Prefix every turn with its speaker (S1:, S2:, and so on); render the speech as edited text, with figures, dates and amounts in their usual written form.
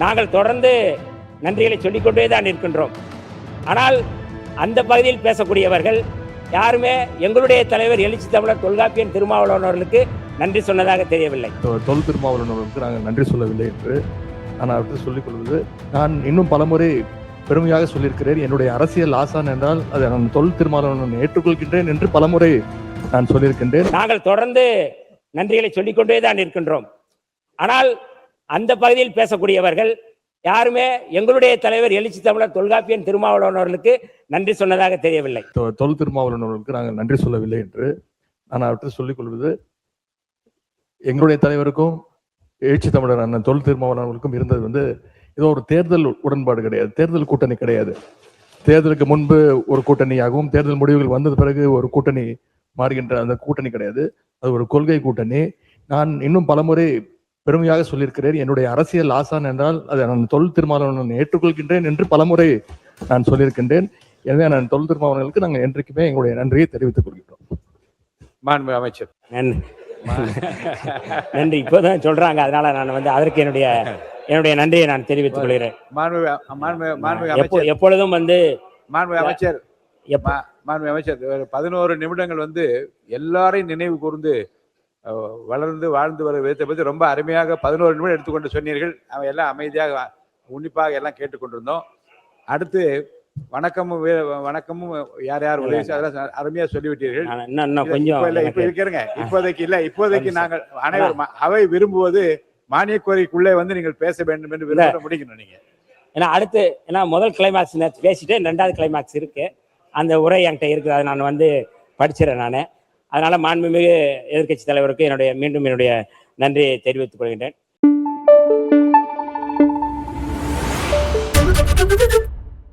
S1: நாங்கள் தொடர்ந்து நன்றிகளை சொல்லிக்கொண்டே தான் இருக்கின்றோம். ஆனால் அந்த பகுதியில் பேசக்கூடியவர்கள் யாருமே எங்களுடைய தலைவர் எழுச்சி தமிழர் தொல்காப்பியன் திருமாவளவன் அவர்களுக்கு நன்றி சொன்னதாக தெரியவில்லை.
S2: தொல் திருமாவளவன் அவர்களுக்கு நாங்கள் நன்றி சொல்லவில்லை என்று நான் அவருக்கு சொல்லிக் கொள்வது, நான் இன்னும் பலமுறை பெருமையாக சொல்லியிருக்கிறேன். என்னுடைய அரசியல் ஆசான் என்றால் அதை நான் தொல் திருமாவளவன் ஏற்றுக்கொள்கின்றேன் என்று பலமுறை நான் சொல்லியிருக்கின்றேன்.
S1: நாங்கள் தொடர்ந்து நன்றிகளை சொல்லிக்கொண்டே தான் இருக்கின்றோம். ஆனால் அந்த பகுதியில் பேசக்கூடியவர்கள் யாருமே எங்களுடைய தலைவர் எழுச்சி தமிழர் தொல்காப்பியன் திருமாவளவன் அவர்களுக்கு நன்றி சொன்னதாக தெரியவில்லை.
S2: தொல் திருமாவளவன் அவர்களுக்கு நாங்கள் நன்றி சொல்லவில்லை என்று நான் அவருக்கு சொல்லிக் கொள்வது, எங்களுடைய தலைவருக்கும் எழுச்சி தமிழர் அண்ணன் தொல் திருமாவளவன் அவர்களுக்கும் இருந்தது ஏதோ ஒரு தேர்தல் உடன்பாடு கிடையாது, தேர்தல் கூட்டணி கிடையாது. தேர்தலுக்கு முன்பு ஒரு கூட்டணியாகவும் தேர்தல் முடிவுகள் வந்தது பிறகு ஒரு கூட்டணி மாறுகின்ற அந்த கூட்டணி கிடையாது. அது ஒரு கொள்கை கூட்டணி. நான் இன்னும் பலமுறை பெருமையாக சொல்லியிருக்கிறேன். என்னுடைய அரசியல் ஆசான் என்றால் அதை நான் தொல் திருமாவளவன் ஏற்றுக்கொள்கின்றேன் என்று பலமுறை நான் சொல்லியிருக்கின்றேன். எனவே நான் தொல் திருமாவளவனுக்கு நாங்கள் என்றைக்குமே எங்களுடைய நன்றியை தெரிவித்துக் கொள்கிறோம்.
S3: மாண்பு அமைச்சர்
S1: நன்றி. இப்போதான் சொல்றாங்க, அதனால நான் அதற்கு என்னுடைய நன்றியை நான் தெரிவித்துக் கொள்கிறேன். எப்பொழுதும்
S3: மாண்பு அமைச்சர் 11 நிமிடங்கள் எல்லாரையும் நினைவு கூர்ந்து வளர்ந்து வாழ்ந்து வர விதத்தை பற்றி ரொம்ப அருமையாக 11 நிமிடம் எடுத்துக்கொண்டு சொன்னீர்கள். அவன் எல்லாம் அமைதியாக உன்னிப்பாக எல்லாம் கேட்டுக்கொண்டிருந்தோம். அடுத்து வணக்கமும் யார் யார் உதவி அதெல்லாம் அருமையா சொல்லிவிட்டீர்கள். இப்ப இருக்கிறங்க, இப்போதைக்கு நாங்கள் அனைவரும் அவை விரும்புவது மானிய கோரிக்கைக்குள்ளே நீங்கள் பேச வேண்டும் என்று விரும்ப முடிக்கணும். நீங்க
S1: ஏன்னா அடுத்து முதல் கிளைமாக்ஸ் பேசிட்டு 2வது கிளைமாக்ஸ் இருக்கு, அந்த உரை என்கிட்ட இருக்குது, அதை நான் படிச்சிடறேன் நான். அதனால மாண்புமிகு எதிர்க்கட்சி தலைவருக்கு மீண்டும் என்னுடைய நன்றியை தெரிவித்துக் கொள்கின்றேன்.